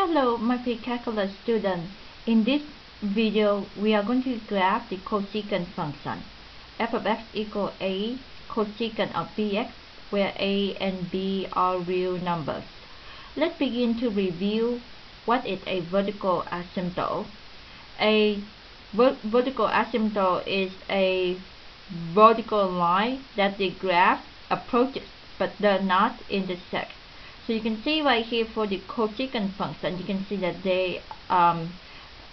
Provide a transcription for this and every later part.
Hello, my pre-calculus student. In this video, we are going to graph the cosecant function. F of x equals a cosecant of bx, where a and b are real numbers. Let's begin to review what is a vertical asymptote. A vertical asymptote is a vertical line that the graph approaches but does not intersect. So you can see right here for the cosecant function, you can see that they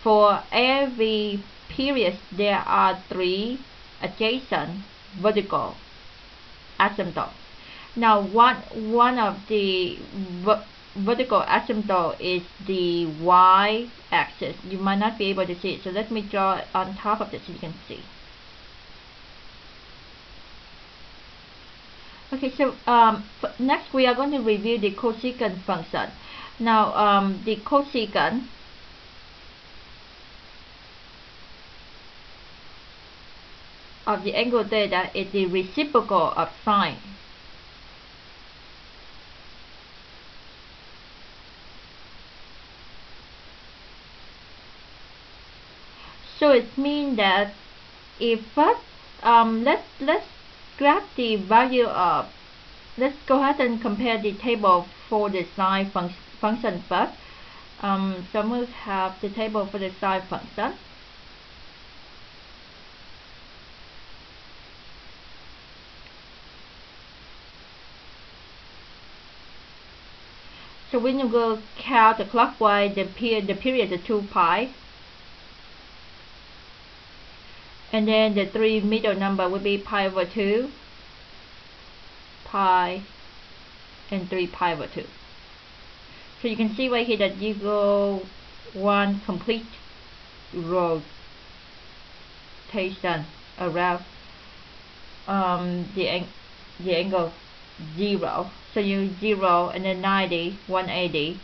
for every period there are 3 adjacent vertical asymptotes. Now one of the vertical asymptote is the y-axis. You might not be able to see it, so let me draw it on top of it so you can see. Okay, so next we are going to review the cosecant function. Now the cosecant of the angle theta is the reciprocal of sine. So it means that if first let's grab the value of, let's go ahead and compare the table for the sine function first. So we'll have the table for the sine function. So when you go count the clockwise, the period is 2 pi. And then the 3 middle number will be pi over 2, pi, and 3 pi over 2. So you can see right here that you go one complete rotation around the angle 0. So you 0 and then 90, 180,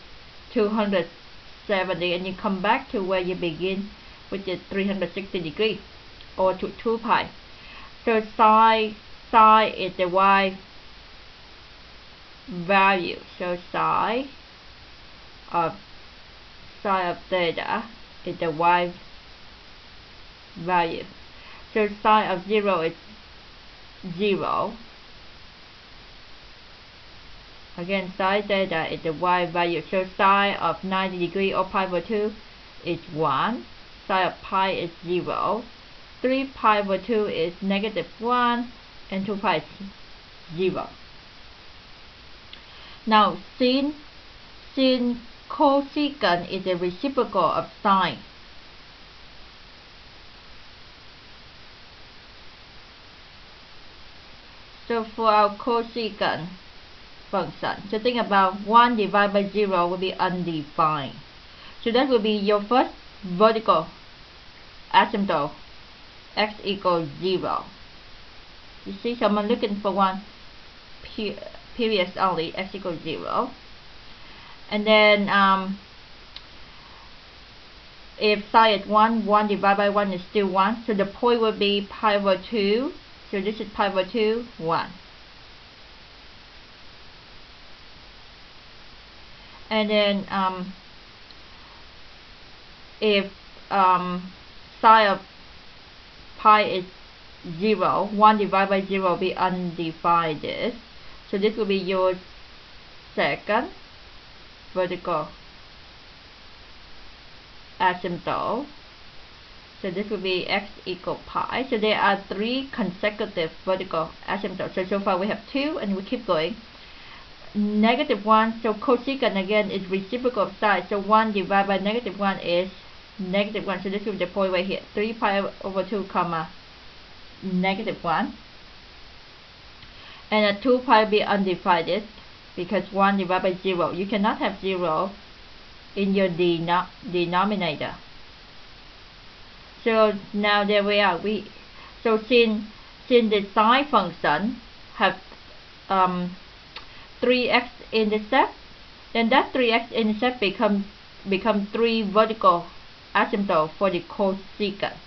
270, and you come back to where you begin, which is 360 degrees. Or to 2 pi. So psi is the y value. So psi of theta is the y value. So psi of 0 is 0. Again, psi theta is the y value. So psi of 90 degree or pi over 2 is 1. Psi of pi is 0. 3 pi over 2 is -1, and 2 pi is 0. Now, since cosecant is a reciprocal of sine, so for our cosecant function, so think about 1 divided by 0 will be undefined. So that will be your first vertical asymptote. X equals 0. You see, so I'm looking for one period only, x equals 0. And then if psi is 1, 1 divided by 1 is still 1. So the point will be pi over 2. So this is pi over 2, 1. And then if psi of pi is 0, 1 divided by 0 will be undefined. So this will be your second vertical asymptote. So this will be x equals pi. So there are 3 consecutive vertical asymptotes. So far we have 2, and we keep going. -1, so cosecant again is reciprocal of sine. So 1 divided by -1 is -1. So this will be the point right here. 3 pi over 2 comma -1. And 2 pi will be undivided because 1 divided by 0. You cannot have 0 in your denominator. So now there we are. So since the sine function have 3x intercept, then that 3x intercept become 3 vertical asymptote for the cosecant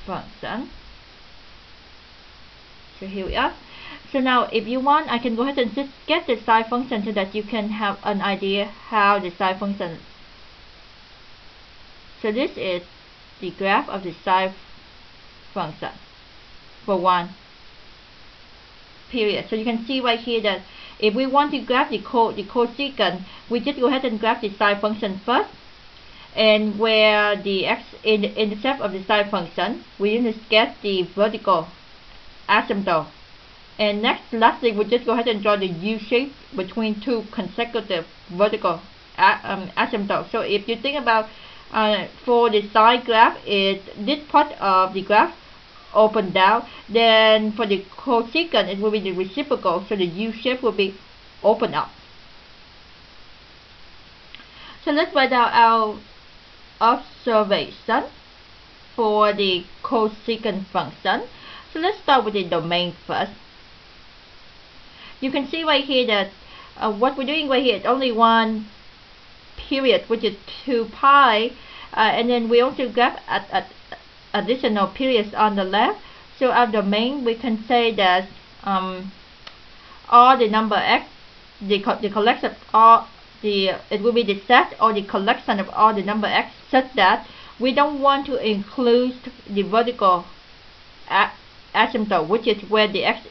function. So here we are. So now if you want, I can go ahead and just get the psi function so that you can have an idea how the psi function. So this is the graph of the psi function for one period. So you can see right here that if we want to graph the cosecant, we just go ahead and graph the psi function first, and where the x in the intercept of the psi function, we just get the vertical asymptote. And next, lastly, we just go ahead and draw the U shape between two consecutive vertical asymptotes. So if you think about for the psi graph, this part of the graph open down, then for the cosecant it will be the reciprocal, so the U shape will be open up. So let's write out our observation for the cosecant function. So let's start with the domain first. You can see right here that what we're doing right here is only one period, which is 2 pi, and then we also graph at additional periods on the left. So our domain, we can say that all the number x, the collection of all it will be the set or the collection of all the number x, such that we don't want to include the vertical asymptote, which is where the x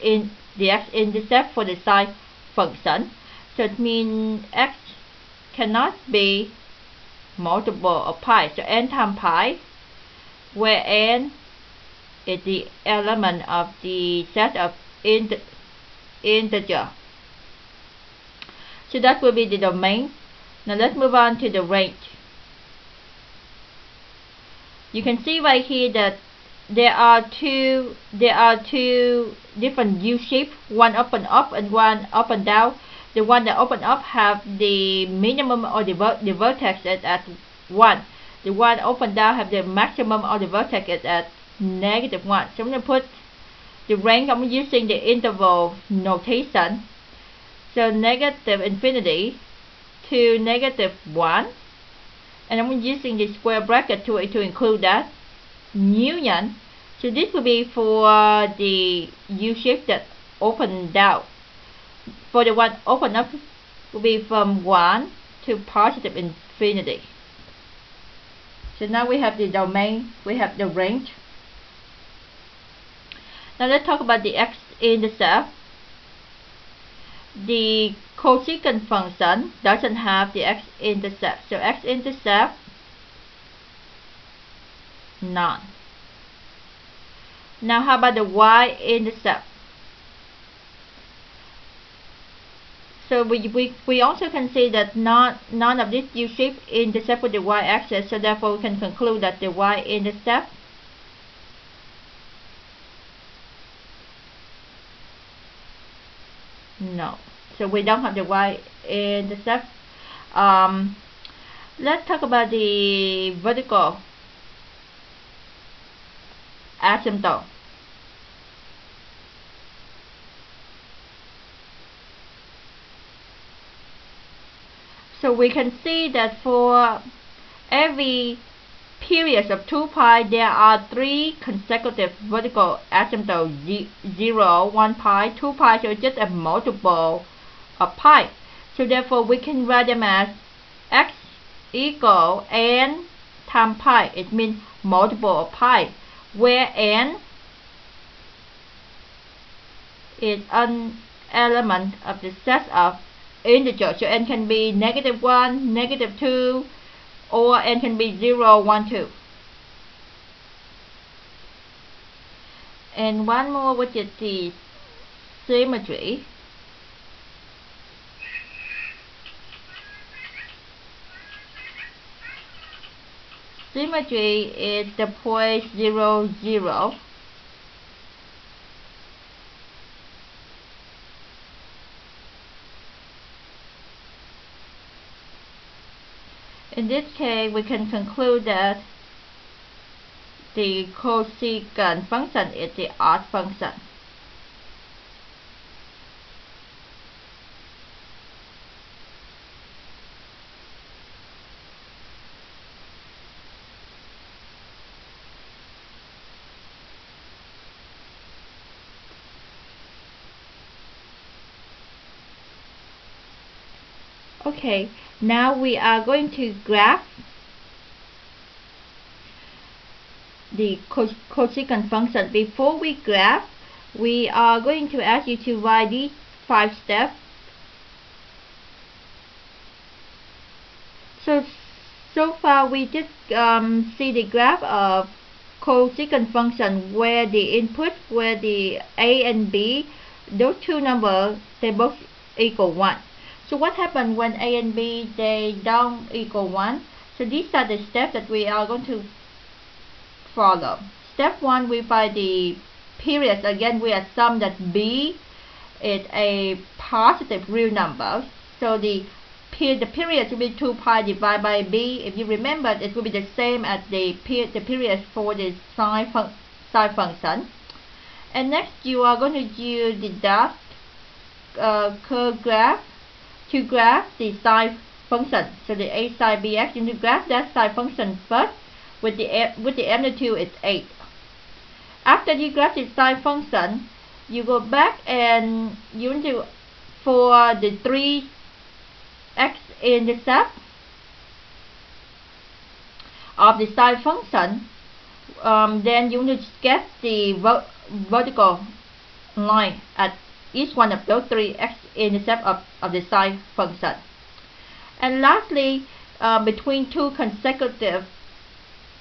intercept for the psi function. So it means x cannot be multiple of pi, so n times pi, where n is the element of the set of integer. So that will be the domain. Now let's move on to the range. You can see right here that there are two different U shapes, one up and up and one up and down. The one that open up have the minimum or the vertex is at 1. The one open down have the maximum or the vertex is at -1. So I'm going to put the range, I'm using the interval notation. So -infinity to -1, and I'm using the square bracket to include that union. So this will be for the U shape that open down. For the one open up will be from 1 to positive infinity. So now we have the domain, we have the range. Now let's talk about the x-intercept. The cosecant function doesn't have the x-intercept, so x-intercept none. Now how about the y-intercept? So we also can say that none of this U shape intercept with the y-axis, so therefore we can conclude that the y-intercept no. So we don't have the y-intercept. Let's talk about the vertical asymptote. So we can see that for every period of 2 pi, there are 3 consecutive vertical asymptotes: 0, 1 pi, 2 pi, so it's just a multiple of pi. So therefore we can write them as x equal n times pi. It means multiple of pi, where n is an element of the set of integer. So n can be -1, -2, or n can be 0, 1, 2. And one more, which is the symmetry. Symmetry is the point 0, 0. In this case, we can conclude that the cosecant function is the odd function. Okay, now we are going to graph the cosecant function. Before we graph, we are going to ask you to write these 5 steps. So far we just see the graph of cosecant function where the input, where the a and b, those two numbers, they both equal 1. So what happens when a and b, they don't equal 1? So these are the steps that we are going to follow. Step 1, we find the periods. Again, we assume that b is a positive real number. So the period will be 2 pi divided by b. If you remember, it will be the same as the period for the sine function. And next, you are going to use the dot curve graph to graph the sine function. So the a sine bx, you need to graph that sine function first with the amplitude is 8. After you graph the sine function, you go back and you need to, for the 3 x-intercept of the sine function, then you need to get the vertical line at each one of those 3 x-intercept of the sine function. And lastly, between 2 consecutive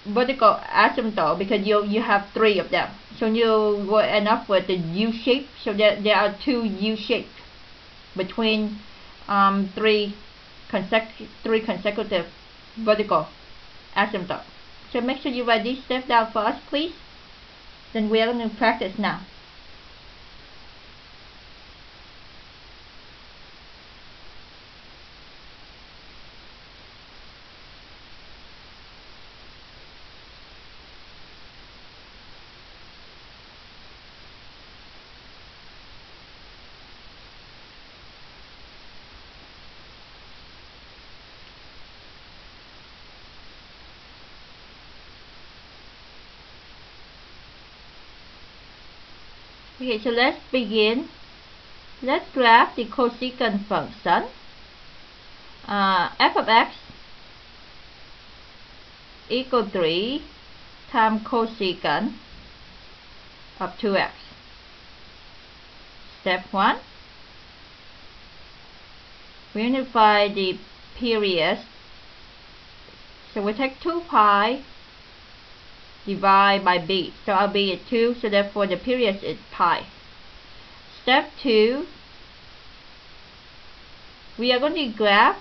vertical asymptote, because you have 3 of them, so you will end up with the U shape. So there are 2 U shapes between 3 consecutive vertical asymptote. So make sure you write these steps down for us, please. Then we are going to practice now. Okay, so let's begin. Let's graph the cosecant function. F of x equal 3 times cosecant of 2x. Step 1. We unify the periods. So we take 2 pi divide by b. So our b is 2, so therefore the period is pi. Step 2, we are going to graph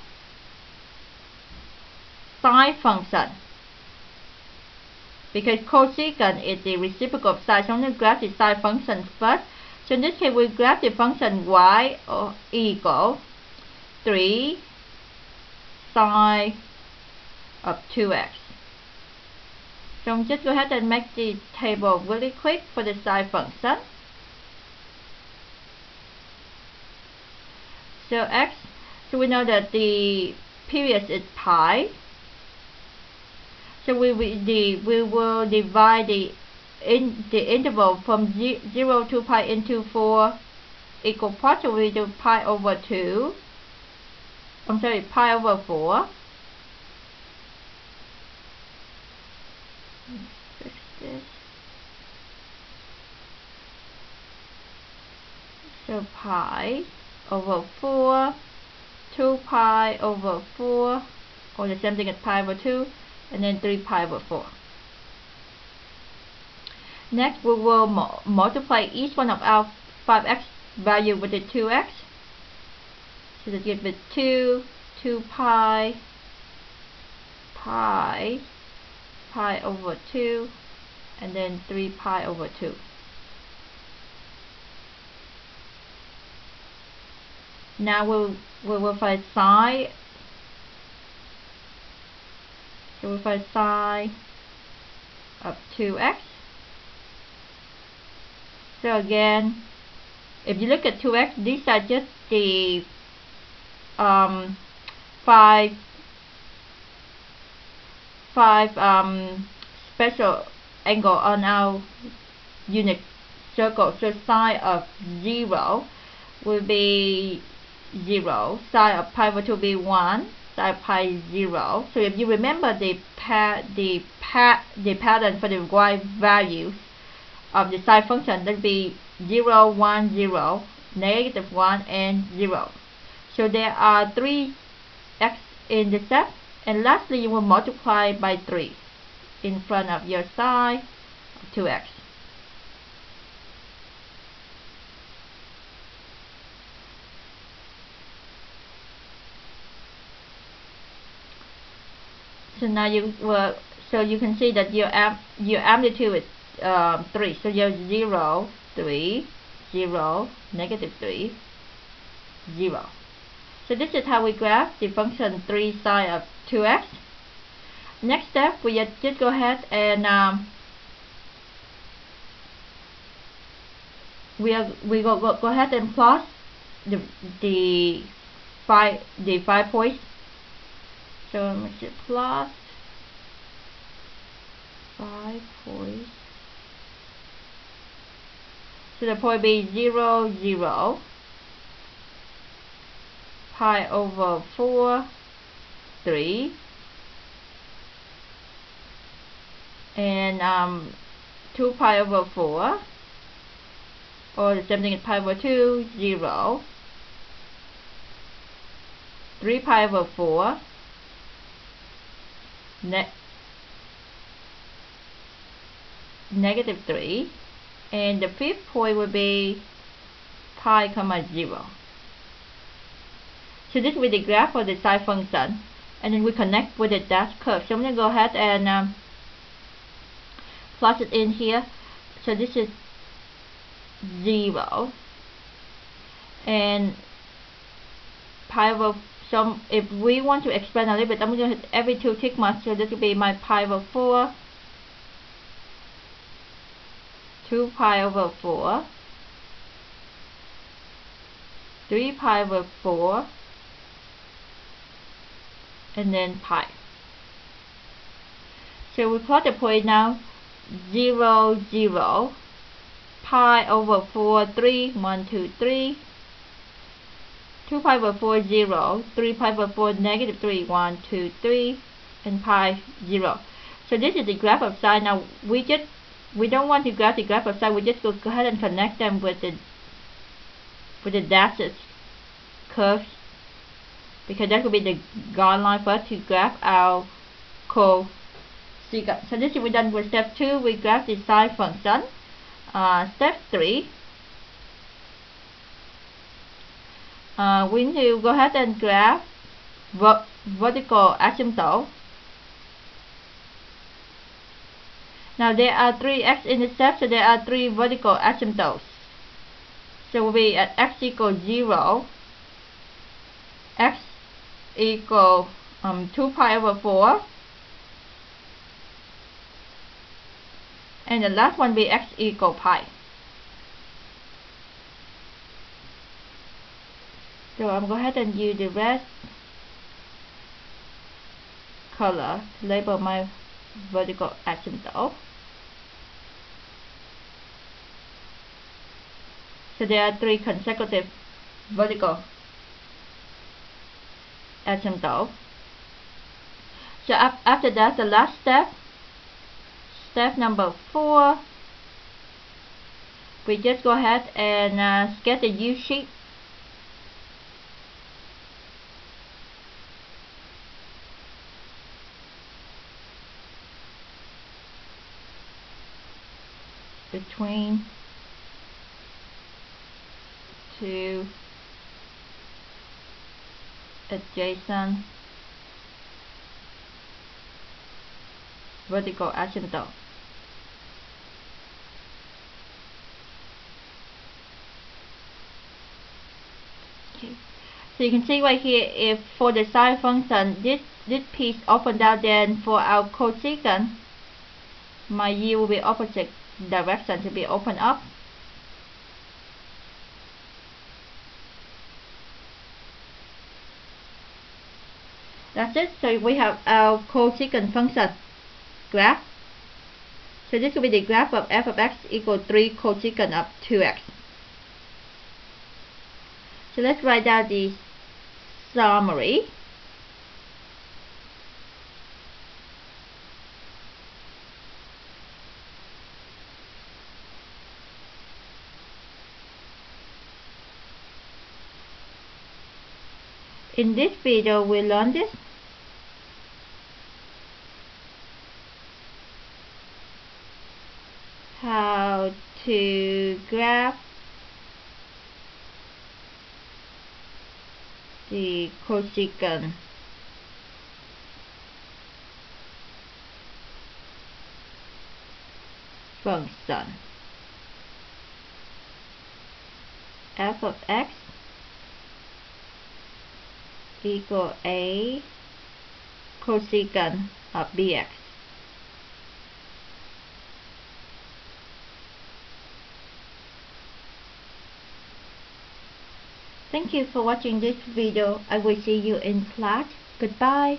sine function. Because cosecant is the reciprocal of sine, so I'm going to graph the sine function first. So in this case, we graph the function y equal 3 sine of 2x. So I'm just go ahead and make the table really quick for the sine function. So x, so we know that the period is pi. So we will divide the interval from 0 to pi into 4 equal parts. So we do pi over 2. I'm sorry, pi over 4. Fix this. So pi over 4, 2 pi over 4, or the same thing as pi over 2, and then 3 pi over 4. Next, we will multiply each one of our 5x value with the 2x. So that gives it 2 pi, pi over 2, and then 3 pi over 2. Now we will find sine. So we find sine of 2x. So again, if you look at 2x, these are just the 5 special angle on our unit circle. So sine of 0 will be 0, sine of pi over 2 will be 1, sine of pi 0. So if you remember the pattern for the y values of the sine function, that will be 0, 1, 0, negative 1, and 0. So there are 3 x in the step, and lastly you will multiply by 3 in front of your sine of 2x. So now you can see that your amplitude is 3. So you're 0, 3, 0, negative 3, 0. So this is how we graph the function 3 sine of 2x. Next step, we just go ahead and we go ahead and plot the 5 points. So let me just plot 5 points. So the point be 0, 0, pi over 4, 3, and 2 pi over 4, or the same thing as pi over 2, 0, 3 pi over 4, negative 3, and the fifth point will be pi comma 0. So this will be the graph of the sine function, and then we connect with the dash curve. So I'm going to go ahead and plot it in here. So this is 0, and pi over. So if we want to expand a little bit, I'm going to hit every 2 tick marks. So this will be my pi over 4, 2 pi over 4, 3 pi over 4, and then pi. So we plot the point now. 0, 0, pi over 4, 3, 1, 2, 3, 2 pi over 4, 0, 3 pi over 4, negative 3, 1, 2, 3, and pi 0. So this is the graph of sine. Now we don't want to graph the graph of sine. We just go ahead and connect them with the dashes curves, because that will be the guideline for us to graph our cosecant. So this is we done with step 2. We graph the sine function. Step 3, we need to go ahead and graph vertical asymptote. Now there are 3 x in the step, so there are 3 vertical asymptotes. So we'll be at x equals 0, x equals 2 pi over 4, and the last one will be x equals pi. So I'm going to go ahead and use the red color to label my vertical asymptote. So there are 3 consecutive vertical asymptotes. So after that, the last step number 4, we just go ahead and sketch a U-shape. Between 2 adjacent vertical asymptote. Okay. So you can see right here, if for the sine function, this piece open down, then for our cosecant, my U will be opposite direction, to be open up. That's it. So we have our cosecant function graph. So this will be the graph of f of x equals 3 cosecant of 2x. So let's write down the summary. In this video, we learn this. How to graph the cosecant function. F of x equal a cosecant of bx. Thank you for watching this video. I will see you in class. Goodbye.